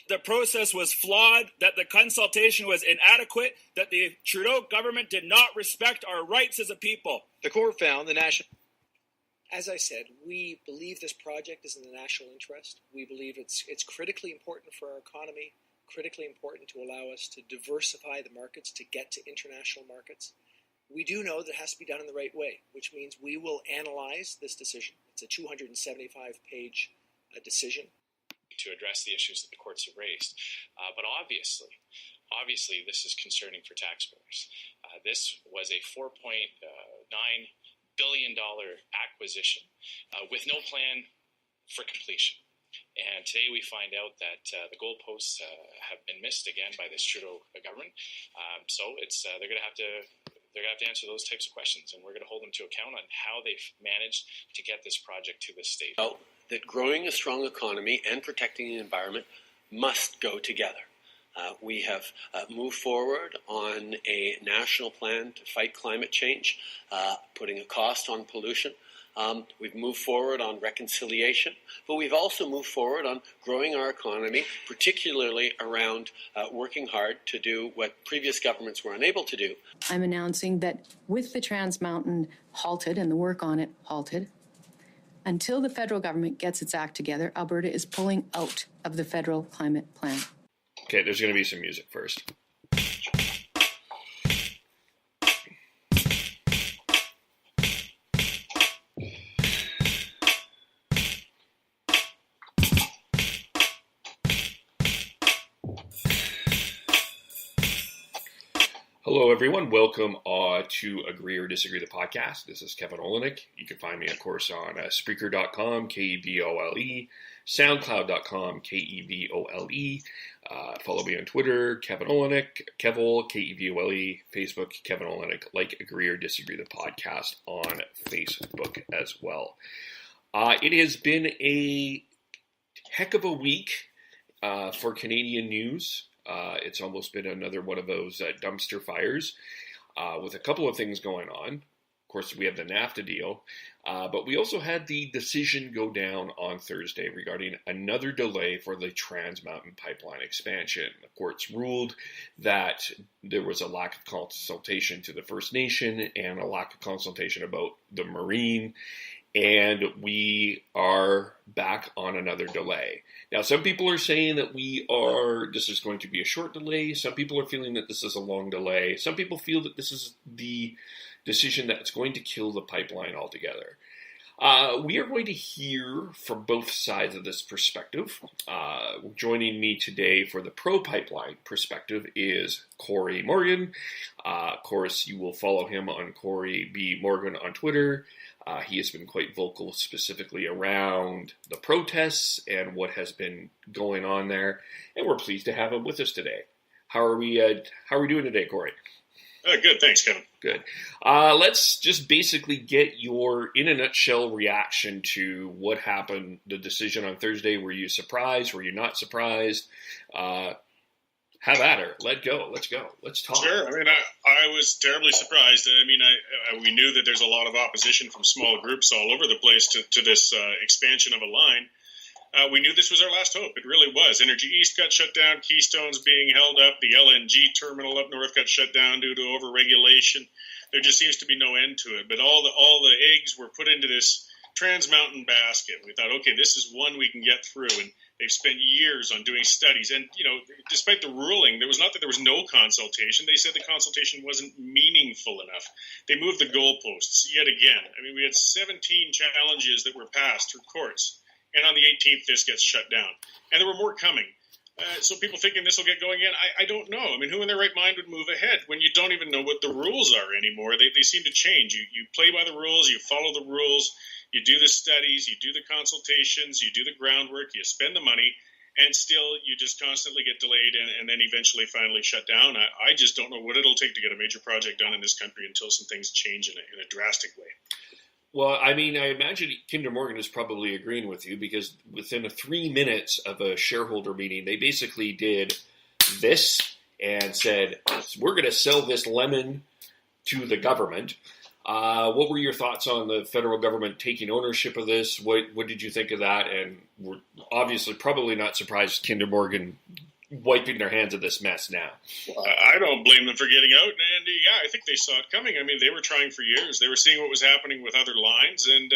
The process was flawed, that the consultation was inadequate, that the Trudeau government did not respect our rights as a people. The court found the national... As I said, we believe this project is in the national interest. We believe it's critically important for our economy, critically important to allow us to diversify the markets, to get to international markets. We do know that it has to be done in the right way, which means we will analyze this decision. It's a 275-page decision. To address the issues that the courts have raised. But obviously, this is concerning for taxpayers. This was a $4.9 billion acquisition with no plan for completion. And today we find out that the goalposts have been missed again by this Trudeau government. So it's they're going to have to answer those types of questions, and we're going to hold them to account on how they've managed to get this project to this stage. That growing a strong economy and protecting the environment must go together. We have moved forward on a national plan to fight climate change, putting a cost on pollution. We've moved forward on reconciliation, but we've also moved forward on growing our economy, particularly around working hard to do what previous governments were unable to do. I'm announcing that with the Trans Mountain halted and the work on it halted, until the federal government gets its act together, Alberta is pulling out of the federal climate plan. Okay, there's going to be some music first. Hello, everyone. Welcome to Agree or Disagree, the podcast. This is Kevin Olenick. You can find me, of course, on Spreaker.com, Kevole, Soundcloud.com, Kevole. Follow me on Twitter, Kevin Olenick, Kevol, Kevole, Facebook, Kevin Olenick. Like Agree or Disagree, the podcast on Facebook as well. It has been a heck of a week for Canadian news. It's almost been another one of those dumpster fires with a couple of things going on. Of course, we have the NAFTA deal, but we also had the decision go down on Thursday regarding another delay for the Trans Mountain pipeline expansion. The courts ruled that there was a lack of consultation to the First Nation and a lack of consultation about the Marine, and we are back on another delay. Now, some people are saying that this is going to be a short delay. Some people are feeling that this is a long delay. Some people feel that this is the decision that's going to kill the pipeline altogether. We are going to hear from both sides of this perspective. Joining me today for the pro-pipeline perspective is Cory Morgan. Of course, you will follow him on Cory B. Morgan on Twitter. He has been quite vocal specifically around the protests and what has been going on there, and we're pleased to have him with us today. How are we doing today, Cory? Good, thanks, Kevin. Good. Let's just basically get your, in a nutshell, reaction to what happened, the decision on Thursday. Were you surprised? Were you not surprised? Have at her. Let's go. Let's talk. Sure. I mean, I was terribly surprised. I mean, we knew that there's a lot of opposition from small groups all over the place to this expansion of a line. We knew this was our last hope. It really was. Energy East got shut down. Keystone's being held up. The LNG terminal up north got shut down due to overregulation. There just seems to be no end to it. But all the eggs were put into this Trans Mountain basket. We thought, okay, this is one we can get through. And they've spent years on doing studies. And, despite the ruling, there was not that there was no consultation. They said the consultation wasn't meaningful enough. They moved the goalposts yet again. I mean, we had 17 challenges that were passed through courts. And on the 18th, this gets shut down. And there were more coming. So people thinking this will get going again, I don't know. I mean, who in their right mind would move ahead when you don't even know what the rules are anymore? They seem to change. You play by the rules, you follow the rules, you do the studies, you do the consultations, you do the groundwork, you spend the money, and still you just constantly get delayed and then eventually finally shut down. I just don't know what it'll take to get a major project done in this country until some things change in a drastic way. Well, I mean, I imagine Kinder Morgan is probably agreeing with you because within 3 minutes of a shareholder meeting, they basically did this and said, we're going to sell this lemon to the government. What were your thoughts on the federal government taking ownership of this? What did you think of that? And we're obviously probably not surprised Kinder Morgan wiping their hands of this mess now. I don't blame them for getting out, and I think they saw it coming. I mean, they were trying for years. They were seeing what was happening with other lines, and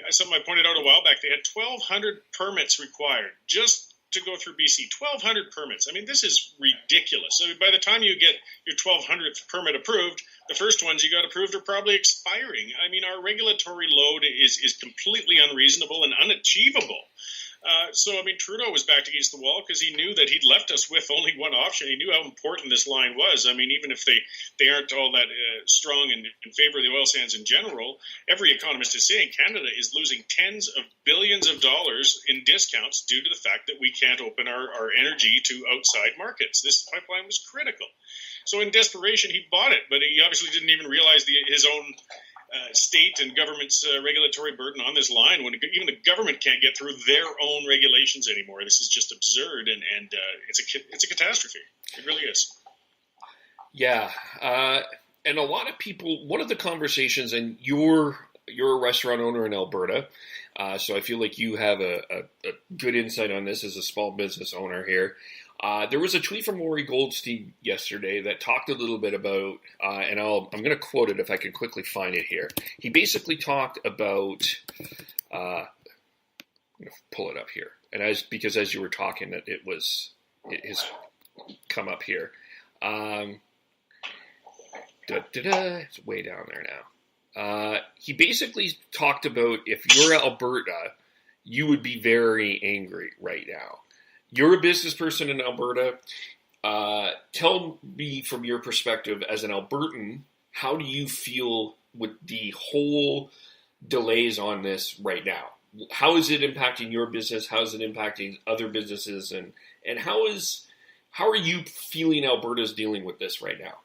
something I pointed out a while back, they had 1,200 permits required just to go through BC. 1,200 permits. I mean, this is ridiculous. So by the time you get your 1,200th permit approved, the first ones you got approved are probably expiring. I mean, our regulatory load is completely unreasonable and unachievable. So, I mean, Trudeau was backed against the wall because he knew that he'd left us with only one option. He knew how important this line was. I mean, even if they aren't all that strong in favor of the oil sands in general, every economist is saying Canada is losing tens of billions of dollars in discounts due to the fact that we can't open our energy to outside markets. This pipeline was critical. So in desperation, he bought it, but he obviously didn't even realize his own state and government's regulatory burden on this line when even the government can't get through their own regulations anymore. This is just absurd, and it's a catastrophe. It really is. Yeah, and a lot of people, one of the conversations, and you're a restaurant owner in Alberta, so I feel like you have a good insight on this as a small business owner here. There was a tweet from Maury Goldstein yesterday that talked a little bit about, and I'm going to quote it if I can quickly find it here. He basically talked about, I'm going to pull it up here, and because as you were talking, it has come up here. It's way down there now. He basically talked about if you're Alberta, you would be very angry right now. You're a business person in Alberta. Tell me from your perspective as an Albertan, how do you feel with the whole delays on this right now? How is it impacting your business? How is it impacting other businesses? And how are you feeling Alberta's dealing with this right now?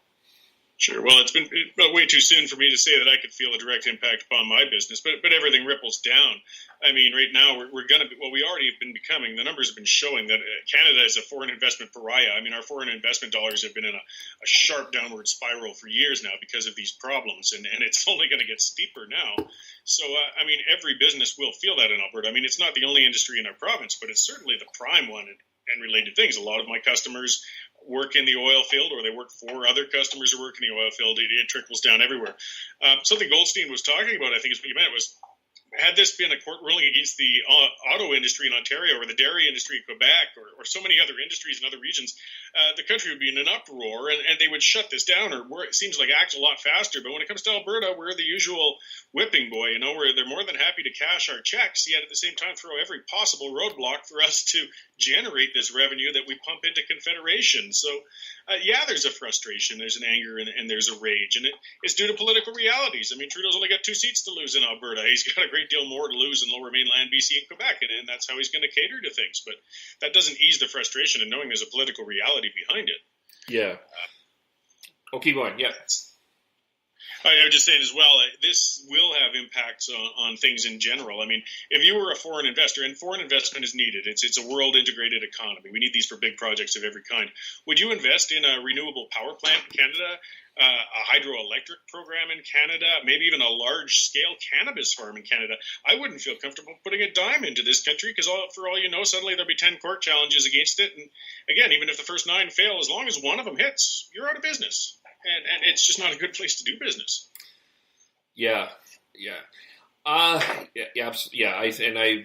Sure. Well, it's been way too soon for me to say that I could feel a direct impact upon my business, but everything ripples down. I mean, right now we're going to be, well, we already have been becoming, the numbers have been showing that Canada is a foreign investment pariah. I mean, our foreign investment dollars have been in a sharp downward spiral for years now because of these problems, and it's only going to get steeper now. So, I mean, every business will feel that in Alberta. I mean, it's not the only industry in our province, but it's certainly the prime one and related things. A lot of my customers work in the oil field, or they work for other customers who work in the oil field. It trickles down everywhere. Something Goldstein was talking about, I think is what you meant, was had this been a court ruling against the auto industry in Ontario or the dairy industry in Quebec or so many other industries in other regions, the country would be in an uproar and they would shut this down or it seems like act a lot faster. But when it comes to Alberta, we're the usual whipping boy, where they're more than happy to cash our checks, yet at the same time throw every possible roadblock for us to generate this revenue that we pump into Confederation. So, there's a frustration, there's an anger, and there's a rage, and it's due to political realities. I mean, Trudeau's only got 2 seats to lose in Alberta. He's got a great deal more to lose in Lower Mainland, BC, and Quebec, and that's how he's going to cater to things. But that doesn't ease the frustration and knowing there's a political reality behind it. Yeah. Okay, go on. Yeah. I was just saying as well, this will have impacts on things in general. I mean, if you were a foreign investor, and foreign investment is needed, it's a world integrated economy. We need these for big projects of every kind. Would you invest in a renewable power plant in Canada, a hydroelectric program in Canada, maybe even a large-scale cannabis farm in Canada? I wouldn't feel comfortable putting a dime into this country because for all you know, suddenly there'll be 10 court challenges against it. And again, even if the first 9 fail, as long as one of them hits, you're out of business. And it's just not a good place to do business. Yeah. Absolutely. Yeah.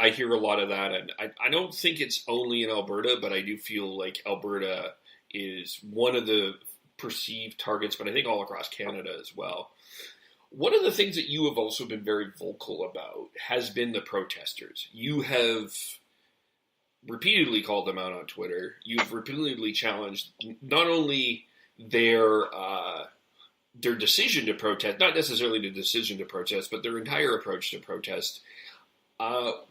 I hear a lot of that, and I don't think it's only in Alberta, but I do feel like Alberta is one of the perceived targets, but I think all across Canada as well. One of the things that you have also been very vocal about has been the protesters. You have repeatedly called them out on Twitter. You've repeatedly challenged not only their decision to protest, not necessarily the decision to protest, but their entire approach to protest. What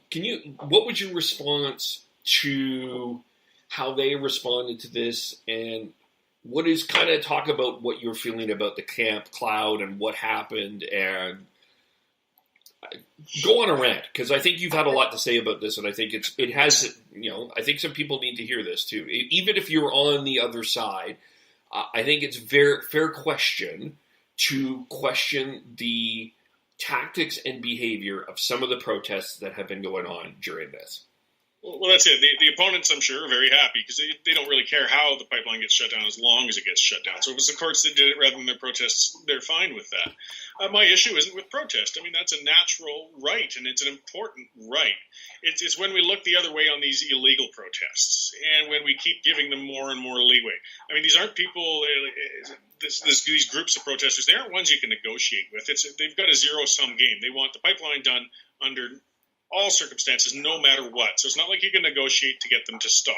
was your response to how they responded to this, and what is kind of talk about what you're feeling about the Camp Cloud and what happened, and go on a rant, because I think you've had a lot to say about this, and I think I think some people need to hear this too. Even if you're on the other side, I think it's a fair question to question the tactics and behavior of some of the protests that have been going on during this. Well, that's it. The opponents, I'm sure, are very happy because they don't really care how the pipeline gets shut down as long as it gets shut down. So if it's the courts that did it rather than their protests, they're fine with that. My issue isn't with protest. I mean, that's a natural right, and it's an important right. It's when we look the other way on these illegal protests and when we keep giving them more and more leeway. I mean, these aren't people, these groups of protesters, they aren't ones you can negotiate with. They've got a zero-sum game. They want the pipeline done under all circumstances, no matter what. So it's not like you can negotiate to get them to stop.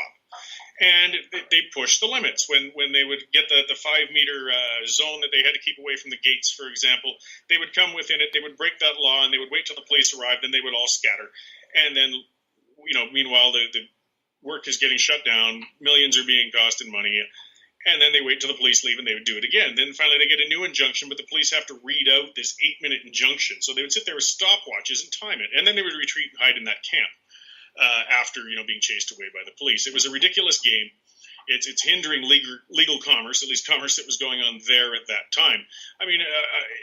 And they push the limits. When they would get the 5-meter zone that they had to keep away from the gates, for example, they would come within it, they would break that law, and they would wait till the police arrived, then they would all scatter. And then, meanwhile, the work is getting shut down, millions are being cost in money, and then they wait till the police leave and they would do it again. Then finally they get a new injunction, but the police have to read out this 8-minute injunction. So they would sit there with stopwatches and time it. And then they would retreat and hide in that camp after being chased away by the police. It was a ridiculous game. It's hindering legal commerce, at least commerce that was going on there at that time. I mean,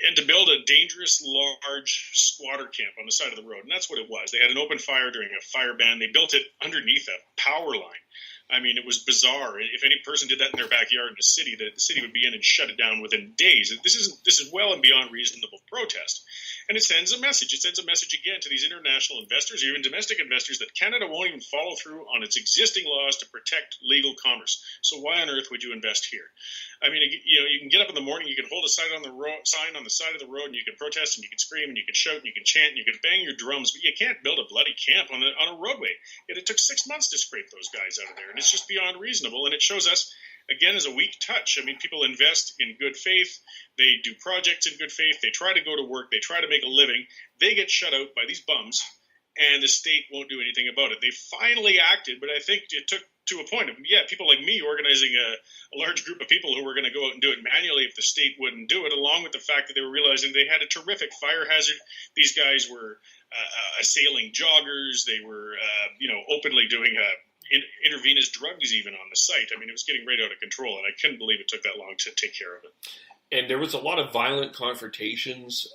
and to build a dangerous, large squatter camp on the side of the road, and that's what it was. They had an open fire during a fire ban. They built it underneath a power line. I mean, it was bizarre. If any person did that in their backyard in a city, the city would be in and shut it down within days. This is well and beyond reasonable protest. And it sends a message. It sends a message again to these international investors, or even domestic investors, that Canada won't even follow through on its existing laws to protect legal commerce. So why on earth would you invest here? I mean, you can get up in the morning, you can hold a sign on the side of the road, and you can protest, and you can scream, and you can shout, and you can chant, and you can bang your drums, but you can't build a bloody camp on a roadway. Yet it took 6 months to scrape those guys out of there, and it's just beyond reasonable. And it shows us, again, as a weak touch. I mean, people invest in good faith. They do projects in good faith. They try to go to work. They try to make a living. They get shut out by these bums, and the state won't do anything about it. They finally acted, but I think it took to a point of, people like me organizing a large group of people who were going to go out and do it manually if the state wouldn't do it, along with the fact that they were realizing they had a terrific fire hazard. These guys were assailing joggers. They were, openly doing intravenous drugs even on the site. I mean, it was getting right out of control, and I couldn't believe it took that long to take care of it. And there was a lot of violent confrontations.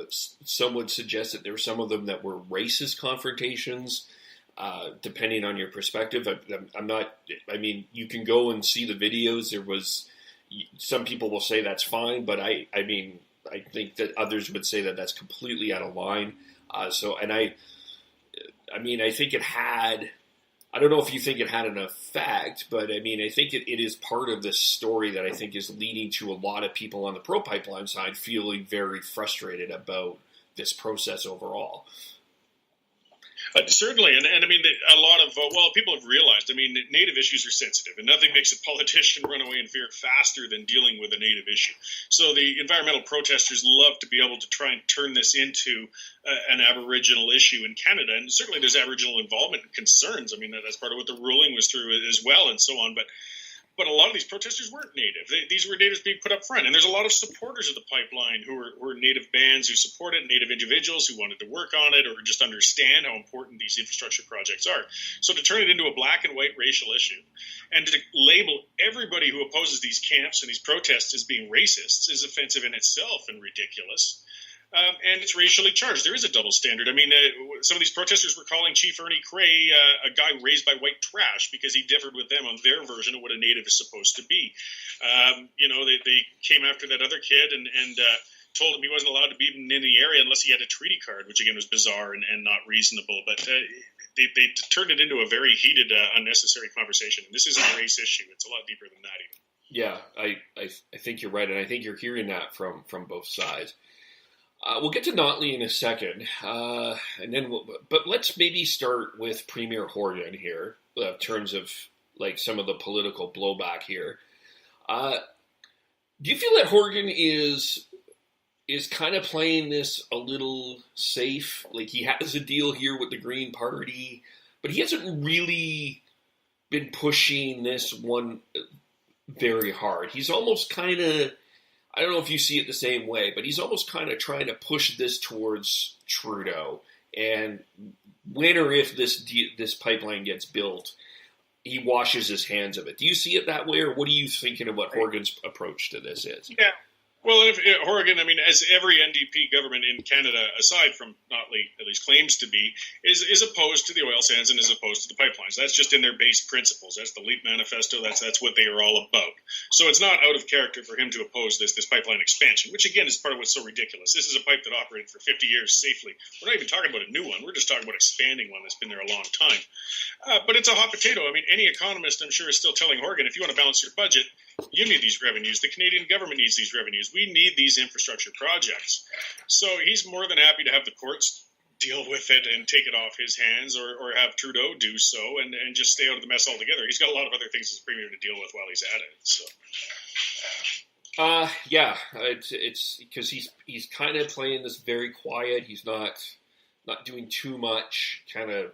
Some would suggest that there were some of them that were racist confrontations, depending on your perspective. You can go and see the videos. There was, some people will say that's fine, but I think that others would say that that's completely out of line. I think it had, I don't know if you think it had an effect, but I think it is part of this story that I think is leading to a lot of people on the pro-pipeline side feeling very frustrated about this process overall. Certainly, and a lot of people have realized. Native issues are sensitive, and nothing makes a politician run away in fear faster than dealing with a Native issue. So the environmental protesters love to be able to try and turn this into an Aboriginal issue in Canada, and certainly there's Aboriginal involvement and concerns. That's part of what the ruling was through as well, and so on. But a lot of these protesters weren't Native. These were Natives being put up front. And there's a lot of supporters of the pipeline who were Native bands who support it, Native individuals who wanted to work on it or just understand how important these infrastructure projects are. So to turn it into a black and white racial issue and to label everybody who opposes these camps and these protests as being racists is offensive in itself and ridiculous. And it's racially charged. There is a double standard. Some of these protesters were calling Chief Ernie Cray a guy raised by white trash because he differed with them on their version of what a Native is supposed to be. They came after that other kid and told him he wasn't allowed to be in the area unless he had a treaty card, which again was bizarre and not reasonable. But they turned it into a very heated, unnecessary conversation. And this isn't a race issue. It's a lot deeper than that even. Yeah, I think you're right, and I think you're hearing that from both sides. We'll get to Notley in a second, but let's maybe start with Premier Horgan here, in terms of some of the political blowback here. Do you feel that Horgan is kind of playing this a little safe? He has a deal here with the Green Party, but he hasn't really been pushing this one very hard. He's almost kind of, I don't know if you see it the same way, but he's almost kind of trying to push this towards Trudeau. And when or if this pipeline gets built, he washes his hands of it. Do you see it that way, or what are you thinking of what Horgan's approach to this is? Yeah. Well, if Horgan, I mean, as every NDP government in Canada, aside from Notley, at least claims to be, is opposed to the oil sands and is opposed to the pipelines. That's just in their base principles. That's the LEAP manifesto. That's what they are all about. So it's not out of character for him to oppose this pipeline expansion, which again is part of what's so ridiculous. This is a pipe that operated for 50 years safely. We're not even talking about a new one. We're just talking about expanding one that's been there a long time. But it's a hot potato. I mean, any economist, I'm sure, is still telling Horgan, if you want to balance your budget, you need these revenues. The Canadian government needs these revenues. We need these infrastructure projects. So he's more than happy to have the courts deal with it and take it off his hands, or have Trudeau do so and just stay out of the mess altogether. He's got a lot of other things as Premier to deal with while he's at it. So. It's because he's kind of playing this very quiet. He's not doing too much. Kind of,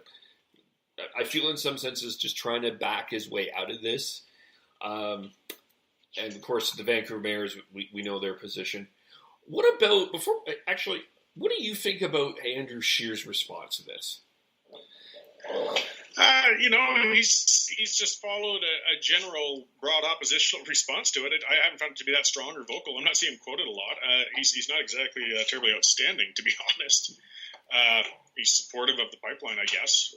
I feel in some senses just trying to back his way out of this. And of course, the Vancouver Mayors, we know their position. What do you think about Andrew Scheer's response to this? He's just followed a general broad oppositional response to it. I haven't found it to be that strong or vocal. I'm not seeing him quoted a lot. He's not exactly terribly outstanding, to be honest. He's supportive of the pipeline, I guess.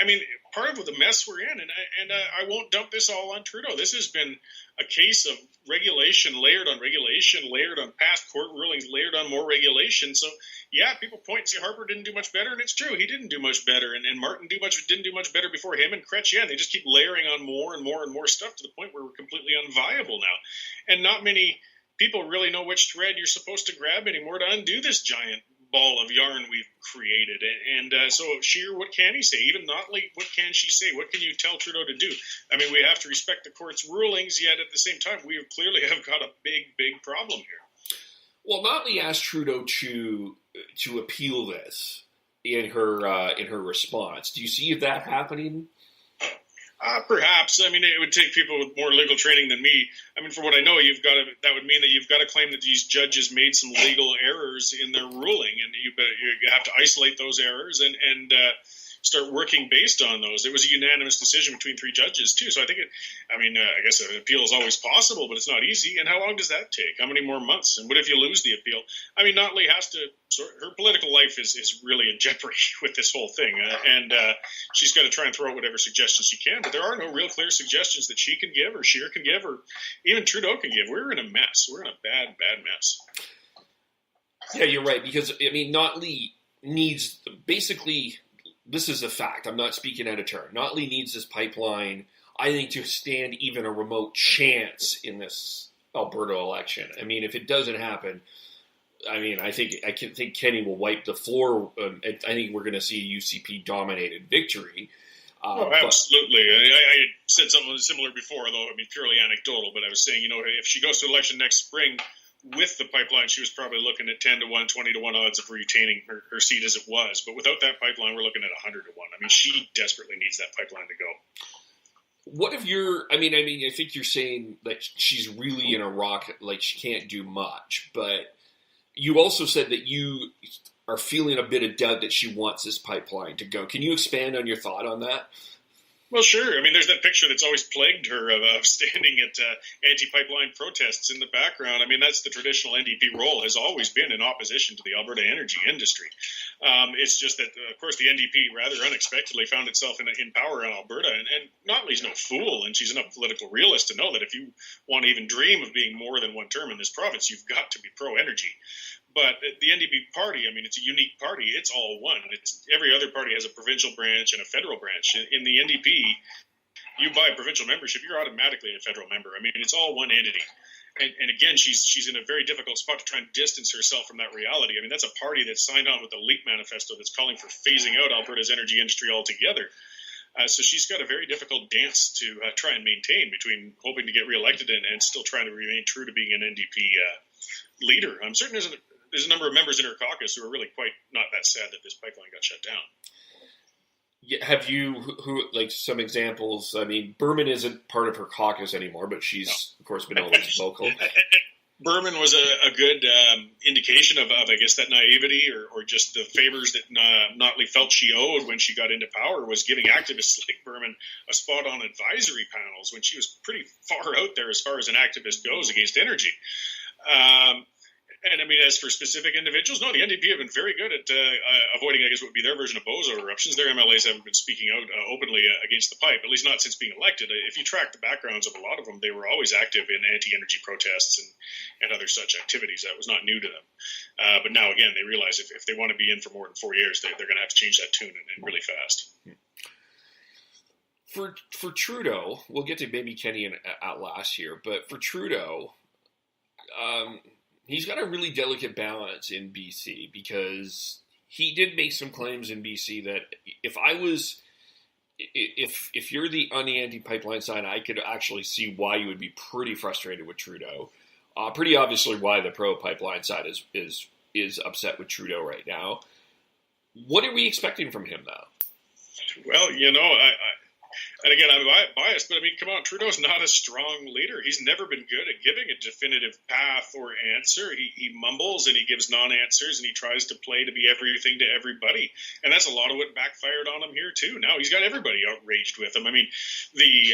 I mean, part of the mess we're in, and I won't dump this all on Trudeau. This has been a case of regulation layered on past court rulings, layered on more regulation. So, yeah, people point and say Harper didn't do much better, and it's true. He didn't do much better, and Martin didn't do much better before him, and Chrétien, they just keep layering on more and more and more stuff to the point where we're completely unviable now. And not many people really know which thread you're supposed to grab anymore to undo this giant ball of yarn we've created. And so Scheer, what can he say? Even Notley, what can she say? What can you tell Trudeau to do? I mean, we have to respect the court's rulings, yet at the same time, we clearly have got a big problem here. Well, Notley asked Trudeau to appeal this in her response. Do you see that happening? Perhaps. I mean, it would take people with more legal training than me. I mean, for what I know, that would mean that you've got to claim that these judges made some legal errors in their ruling, and you have to isolate those errors and start working based on those. It was a unanimous decision between 3 judges too. So I think I guess an appeal is always possible, but it's not easy. And how long does that take? How many more months? And what if you lose the appeal? I mean, Notley her political life is really in jeopardy with this whole thing. And she's got to try and throw out whatever suggestions she can, but there are no real clear suggestions that she can give or Scheer can give or even Trudeau can give. We're in a mess. We're in a bad mess. Yeah, you're right. Because, I mean, Notley needs, basically, this is a fact. I'm not speaking out of turn. Notley needs this pipeline, I think, to stand even a remote chance in this Alberta election. I mean, if it doesn't happen, I mean, I think Kenney will wipe the floor. I think we're going to see a UCP-dominated victory. Absolutely. I said something similar before, though, I mean, purely anecdotal, but I was saying, if she goes to election next spring with the pipeline, she was probably looking at 10-1, 20-1 odds of retaining her seat as it was. But without that pipeline, we're looking at 100-1. I mean, she desperately needs that pipeline to go. What if I think you're saying that she's really in a rock, like she can't do much, but you also said that you are feeling a bit of doubt that she wants this pipeline to go. Can you expand on your thought on that? Well, sure. I mean, there's that picture that's always plagued her of standing at anti-pipeline protests in the background. I mean, that's the traditional NDP role, has always been in opposition to the Alberta energy industry. It's just that, of course, the NDP rather unexpectedly found itself in power in Alberta. And Notley's no fool, and she's enough political realist to know that if you want to even dream of being more than one term in this province, you've got to be pro-energy. But the NDP party, I mean, it's a unique party. It's all one. Every other party has a provincial branch and a federal branch. In the NDP, you buy provincial membership, you're automatically a federal member. I mean, it's all one entity. And again, she's in a very difficult spot to try and distance herself from that reality. I mean, that's a party that signed on with the LEAP manifesto that's calling for phasing out Alberta's energy industry altogether. So she's got a very difficult dance to try and maintain between hoping to get reelected and still trying to remain true to being an NDP leader. I'm certain there's a number of members in her caucus who are really quite not that sad that this pipeline got shut down. Yeah, have you, like some examples? I mean, Berman isn't part of her caucus anymore, but she's, of course, been always vocal. Berman was a good indication of, I guess, that naivety or just the favors that Notley felt she owed when she got into power, was giving activists like Berman a spot on advisory panels when she was pretty far out there as far as an activist goes against energy. And I mean, as for specific individuals, no, the NDP have been very good at avoiding, I guess, what would be their version of bozo eruptions. Their MLAs haven't been speaking out openly against the pipe, at least not since being elected. If you track the backgrounds of a lot of them, they were always active in anti-energy protests and other such activities. That was not new to them. But now, again, they realize if they want to be in for more than 4 years, they're going to have to change that tune and really fast. For Trudeau, we'll get to maybe Kenney at last here, but for Trudeau, he's got a really delicate balance in BC because he did make some claims in BC that if you're on the anti-pipeline side, I could actually see why you would be pretty frustrated with Trudeau. Pretty obviously why the pro-pipeline side is upset with Trudeau right now. What are we expecting from him, though? Well, and again, I'm biased, but I mean, come on, Trudeau's not a strong leader. He's never been good at giving a definitive path or answer. He mumbles and he gives non-answers and he tries to play to be everything to everybody. And that's a lot of what backfired on him here, too. Now he's got everybody outraged with him. I mean, the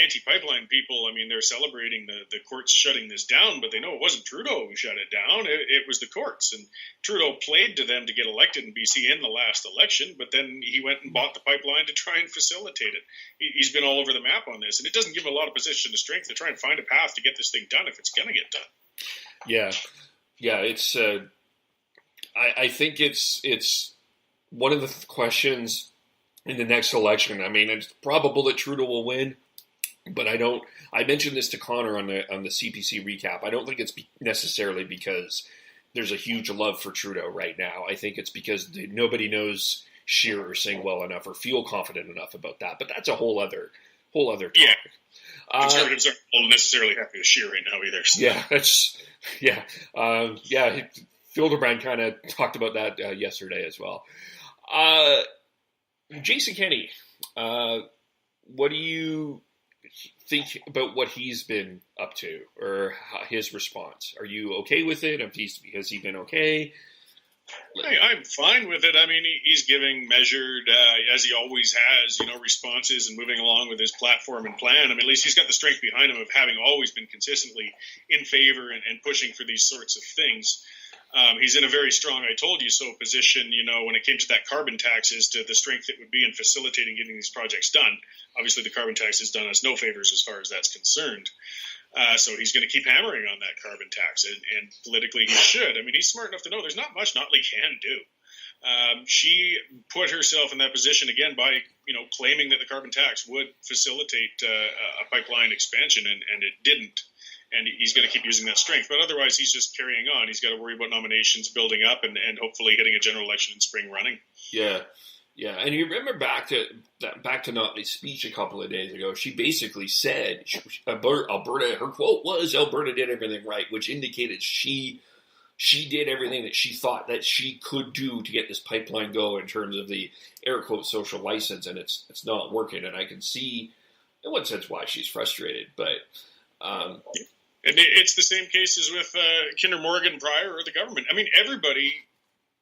anti-pipeline people, I mean, they're celebrating the courts shutting this down, but they know it wasn't Trudeau who shut it down. It was the courts. And Trudeau played to them to get elected in BC in the last election, but then he went and bought the pipeline to try and facilitate it. He's been all over the map on this, and it doesn't give him a lot of position of strength to try and find a path to get this thing done if it's going to get done. Yeah, it's. I think it's one of the questions in the next election. I mean, it's probable that Trudeau will win, but I don't. I mentioned this to Connor on the CPC recap. I don't think it's necessarily because there's a huge love for Trudeau right now. I think it's because nobody knows Scheer or sing well enough or feel confident enough about that. But that's a whole other topic. Yeah. Conservatives aren't necessarily happy with Scheer right now either. So. Filderbrand kind of talked about that yesterday as well. Jason Kenney, what do you think about what he's been up to or his response? Are you okay with it? Has he been okay? I'm fine with it. I mean, he's giving measured, as he always has, responses and moving along with his platform and plan. I mean, at least he's got the strength behind him of having always been consistently in favor and pushing for these sorts of things. He's in a very strong I told you so position, when it came to that carbon tax as to the strength it would be in facilitating getting these projects done. Obviously, the carbon tax has done us no favors as far as that's concerned. So he's going to keep hammering on that carbon tax, and politically he should. I mean, he's smart enough to know there's not much Notley can do. She put herself in that position again by, claiming that the carbon tax would facilitate a pipeline expansion, and it didn't. And he's going to keep using that strength. But otherwise, he's just carrying on. He's got to worry about nominations building up and hopefully hitting a general election in spring running. Yeah. And you remember back to Notley's speech a couple of days ago, she basically said Alberta, her quote was, Alberta did everything right, which indicated she did everything that she thought that she could do to get this pipeline go in terms of the air quote social license, and it's not working. And I can see in one sense why she's frustrated, but and it's the same cases with Cory Morgan prior or the government. I mean, everybody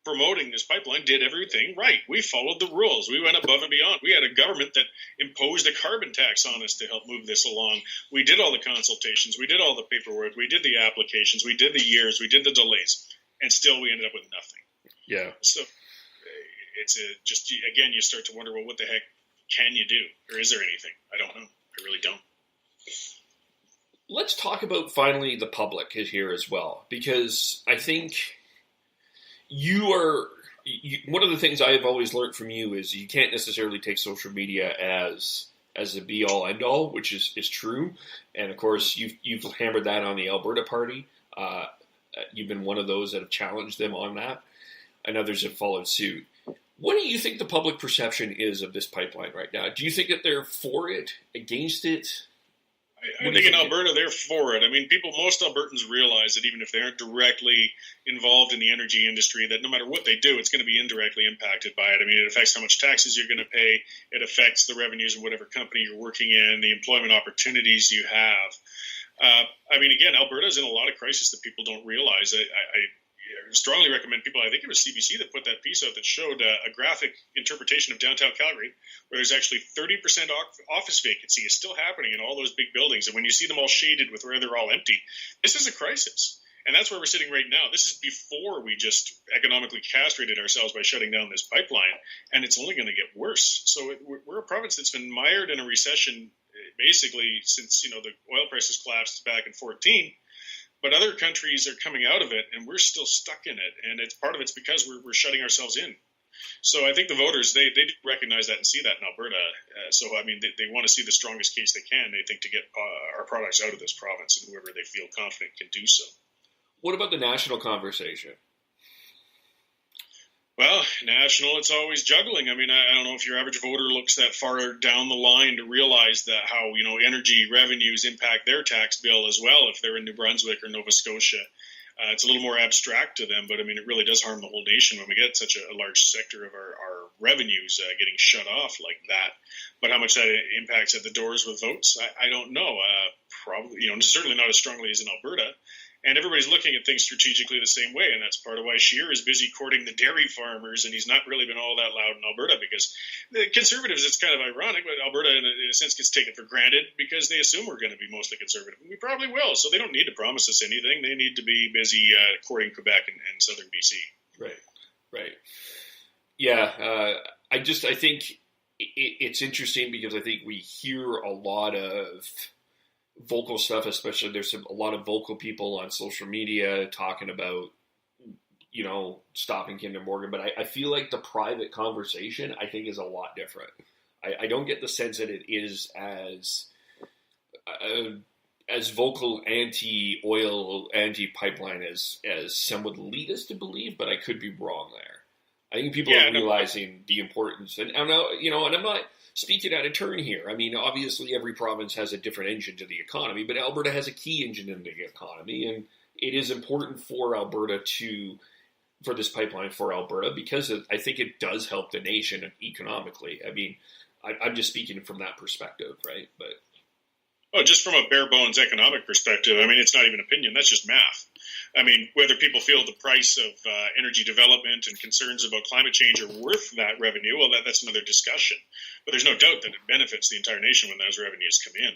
promoting this pipeline did everything right. We followed the rules. We went above and beyond. We had a government that imposed a carbon tax on us to help move this along. We did all the consultations. We did all the paperwork. We did the applications. We did the years. We did the delays. And still we ended up with nothing. Yeah. So it's again, you start to wonder, well, what the heck can you do? Or is there anything? I don't know. I really don't. Let's talk about finally the public here as well, because I think one of the things I have always learned from you is you can't necessarily take social media as a be-all, end-all, which is true. And, of course, you've hammered that on the Alberta Party. You've been one of those that have challenged them on that, and others have followed suit. What do you think the public perception is of this pipeline right now? Do you think that they're for it, against it? I think in Alberta, they're for it. I mean, most Albertans realize that even if they aren't directly involved in the energy industry, that no matter what they do, it's going to be indirectly impacted by it. I mean, it affects how much taxes you're going to pay. It affects the revenues of whatever company you're working in, the employment opportunities you have. I mean, again, Alberta's in a lot of crisis that people don't realize. I strongly recommend people, I think it was CBC that put that piece out that showed a graphic interpretation of downtown Calgary, where there's actually 30% office vacancy is still happening in all those big buildings. And when you see them all shaded with where they're all empty, this is a crisis. And that's where we're sitting right now. This is before we just economically castrated ourselves by shutting down this pipeline, and it's only going to get worse. So we're a province that's been mired in a recession basically since the oil prices collapsed back in 2014. But other countries are coming out of it, and we're still stuck in it. And part of it's because we're shutting ourselves in. So I think the voters, they do recognize that and see that in Alberta. They want to see the strongest case they can, they think, to get our products out of this province, and whoever they feel confident can do so. What about the national conversation? Well, national, it's always juggling. I don't know if your average voter looks that far down the line to realize that how, energy revenues impact their tax bill as well if they're in New Brunswick or Nova Scotia. It's a little more abstract to them, but it really does harm the whole nation when we get such a large sector of our revenues getting shut off like that. But how much that impacts at the doors with votes, I don't know. Probably, certainly not as strongly as in Alberta. And everybody's looking at things strategically the same way, and that's part of why Scheer is busy courting the dairy farmers, and he's not really been all that loud in Alberta because the Conservatives, it's kind of ironic, but Alberta in a sense gets taken for granted because they assume we're going to be mostly Conservative, and we probably will, so they don't need to promise us anything. They need to be busy courting Quebec and southern BC. Right. Yeah, I think it's interesting because I think we hear a lot of vocal stuff, especially there's a lot of vocal people on social media talking about, stopping Kinder Morgan. But I feel like the private conversation, I think, is a lot different. I don't get the sense that it is as vocal anti-oil, anti-pipeline as some would lead us to believe, but I could be wrong there. I think people are realizing the importance. And I'm not speaking out of turn here. Obviously every province has a different engine to the economy, but Alberta has a key engine in the economy, and it is important for Alberta for this pipeline for Alberta because I think it does help the nation economically. I'm just speaking from that perspective, right? But just from a bare bones economic perspective, it's not even opinion, that's just math. Whether people feel the price of energy development and concerns about climate change are worth that revenue, well, that's another discussion. But there's no doubt that it benefits the entire nation when those revenues come in.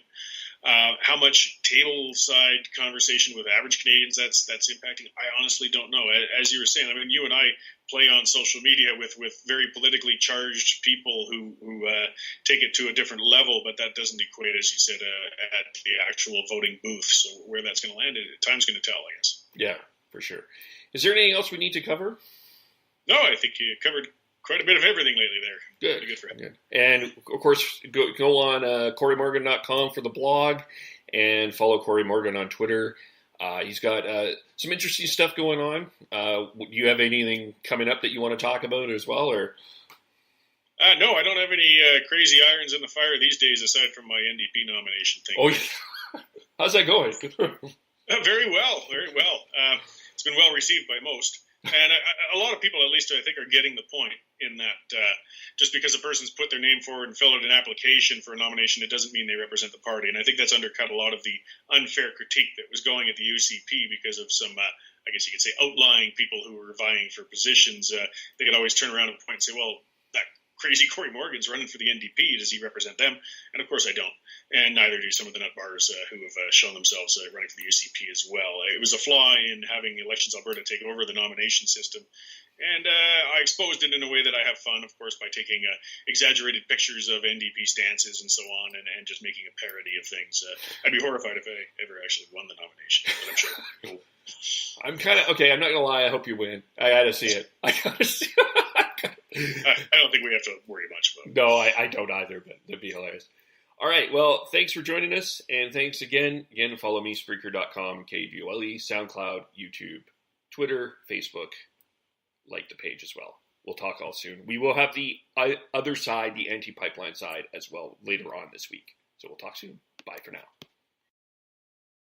How much table side conversation with average Canadians that's impacting, I honestly don't know. As you were saying, you and I play on social media with very politically charged people who take it to a different level, but that doesn't equate, as you said, at the actual voting booth. So where that's going to land, time's going to tell, I guess. Yeah, for sure. Is there anything else we need to cover? No, I think you covered quite a bit of everything lately there. Good. Pretty good for him. Good. And, of course, go on CoryMorgan.com for the blog and follow Cory Morgan on Twitter. He's got some interesting stuff going on. Do you have anything coming up that you want to talk about as well? Or no, I don't have any crazy irons in the fire these days aside from my NDP nomination thing. Oh, yeah. How's that going? Very well. It's been well received by most. And a lot of people, at least I think, are getting the point in that just because a person's put their name forward and filled out an application for a nomination, it doesn't mean they represent the party. And I think that's undercut a lot of the unfair critique that was going at the UCP because of some, I guess you could say, outlying people who were vying for positions. They could always turn around and point and say, well, that crazy Cory Morgan's running for the NDP. Does he represent them? And of course I don't. And neither do some of the nutbars who have shown themselves running for the UCP as well. It was a flaw in having Elections Alberta take over the nomination system. And I exposed it in a way that I have fun, of course, by taking exaggerated pictures of NDP stances and so on and just making a parody of things. I'd be horrified if I ever actually won the nomination, but I'm sure. I'm kind of, okay, I'm not going to lie, I hope you win. I got to see it. I don't think we have to worry much about it. No, I don't either, but that'd be hilarious. All right, well, thanks for joining us, and thanks again. Again, follow me, Spreaker.com, KVOLE, SoundCloud, YouTube, Twitter, Facebook. Like the page as well. We'll talk all soon. We will have the other side, the anti-pipeline side, as well later on this week. So we'll talk soon. Bye for now.